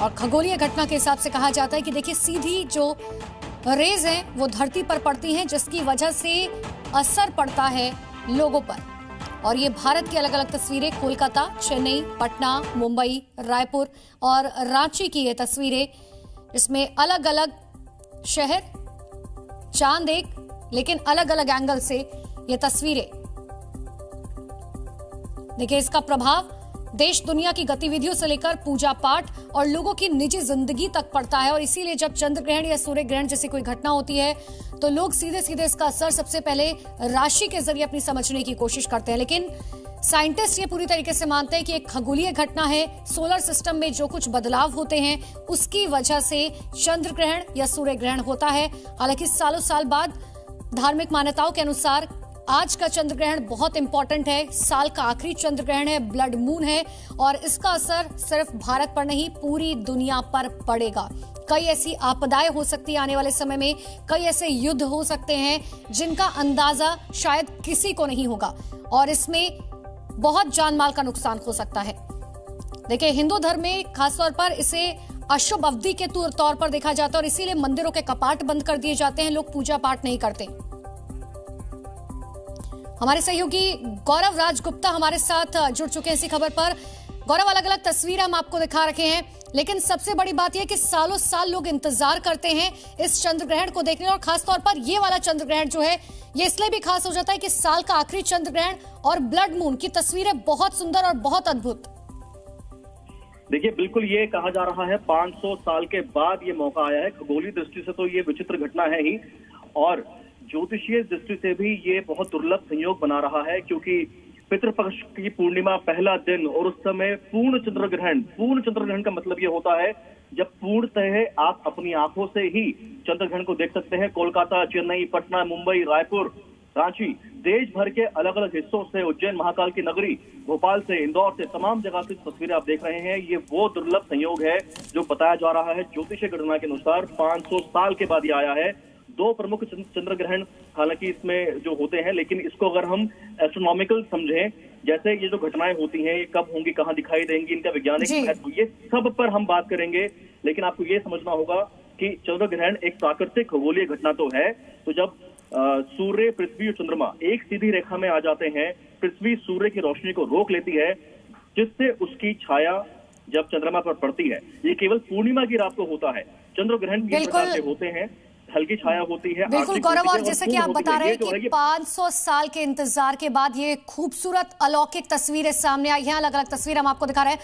और खगोलीय घटना के हिसाब से कहा जाता है कि देखिए सीधी जो रेज हैं वो धरती पर पड़ती हैं, जिसकी वजह से असर पड़ता है लोगों पर। और ये भारत की अलग अलग तस्वीरें, कोलकाता, चेन्नई, पटना, मुंबई, रायपुर और रांची की ये तस्वीरें, इसमें अलग अलग शहर, चांद एक, लेकिन अलग अलग एंगल से ये तस्वीरें। देखिए इसका प्रभाव देश दुनिया की गतिविधियों से लेकर पूजा पाठ और लोगों की निजी जिंदगी तक पड़ता है। और इसीलिए जब चंद्र ग्रहण या सूर्य ग्रहण जैसी कोई घटना होती है तो लोग सीधे सीधे इसका असर सबसे पहले राशि के जरिए अपनी समझने की कोशिश करते हैं। लेकिन साइंटिस्ट ये पूरी तरीके से मानते हैं कि एक खगोलीय घटना है, सोलर सिस्टम में जो कुछ बदलाव होते हैं उसकी वजह से चंद्र ग्रहण या सूर्य ग्रहण होता है। हालांकि सालों साल बाद धार्मिक मान्यताओं के अनुसार आज का चंद्र ग्रहण बहुत इंपॉर्टेंट है, साल का आखिरी चंद्र ग्रहण है, ब्लड मून है और इसका असर सिर्फ भारत पर नहीं पूरी दुनिया पर पड़ेगा। कई ऐसी आपदाएं हो सकती है आने वाले समय में, कई ऐसे युद्ध हो सकते हैं जिनका अंदाजा शायद किसी को नहीं होगा और इसमें बहुत जानमाल का नुकसान हो सकता है। देखिए हिंदू धर्म में खासतौर पर इसे अशुभ अवधि के तौर पर देखा जाता है और इसीलिए मंदिरों के कपाट बंद कर दिए जाते हैं, लोग पूजा पाठ नहीं करते। हमारे सहयोगी गौरव राजगुप्ता हमारे साथ जुड़ चुके हैं इसी खबर पर। गौरव, अलग अलग तस्वीरें हम आपको दिखा रखे हैं, लेकिन सबसे बड़ी बात यह कि सालों साल लोग इंतजार करते हैं इस चंद्र ग्रहण को देखने और खासतौर पर ये वाला चंद्र ग्रहण जो है ये इसलिए भी खास हो जाता है कि साल का आखिरी चंद्र ग्रहण और ब्लड मून की तस्वीरें बहुत सुंदर और बहुत अद्भुत। देखिए बिल्कुल ये कहा जा रहा है 500 साल के बाद ये मौका आया है। खगोलीय दृष्टि से तो ये विचित्र घटना है ही और ज्योतिषीय दृष्टि से भी ये बहुत दुर्लभ संयोग बना रहा है, क्योंकि पितृपक्ष की पूर्णिमा पहला दिन और उस समय पूर्ण चंद्र ग्रहण का मतलब ये होता है जब पूर्णतः आप अपनी आंखों से ही चंद्र ग्रहण को देख सकते हैं। कोलकाता, चेन्नई, पटना, मुंबई, रायपुर, रांची, देश भर के अलग अलग हिस्सों से, उज्जैन महाकाल की नगरी, भोपाल से, इंदौर से, तमाम जगह की तस्वीरें आप देख रहे हैं। ये वो दुर्लभ संयोग है जो बताया जा रहा है ज्योतिषीय गणना के अनुसार 500 साल के बाद ये आया है। दो प्रमुख चंद्र ग्रहण हालांकि इसमें जो होते हैं, लेकिन इसको अगर हम एस्ट्रोनॉमिकल समझें, जैसे ये जो घटनाएं होती हैं ये कब होंगी, कहाँ दिखाई देंगी, इनका वैज्ञानिक महत्व, ये सब पर हम बात करेंगे। लेकिन आपको ये समझना होगा कि चंद्र ग्रहण एक प्राकृतिक खगोलीय घटना तो है। तो जब सूर्य, पृथ्वी और चंद्रमा एक सीधी रेखा में आ जाते हैं, पृथ्वी सूर्य की रोशनी को रोक लेती है, जिससे उसकी छाया जब चंद्रमा पर पड़ती है, ये केवल पूर्णिमा की रात को होता है। चंद्र ग्रहण तीन प्रकार के होते हैं, हल्की छाया होती है। बिल्कुल गौरव, और जैसे कि आप बता रहे हैं कि 500 साल के इंतजार के बाद ये खूबसूरत अलौकिक तस्वीरें सामने आई हैं, अलग अलग तस्वीर हम आपको दिखा रहे हैं।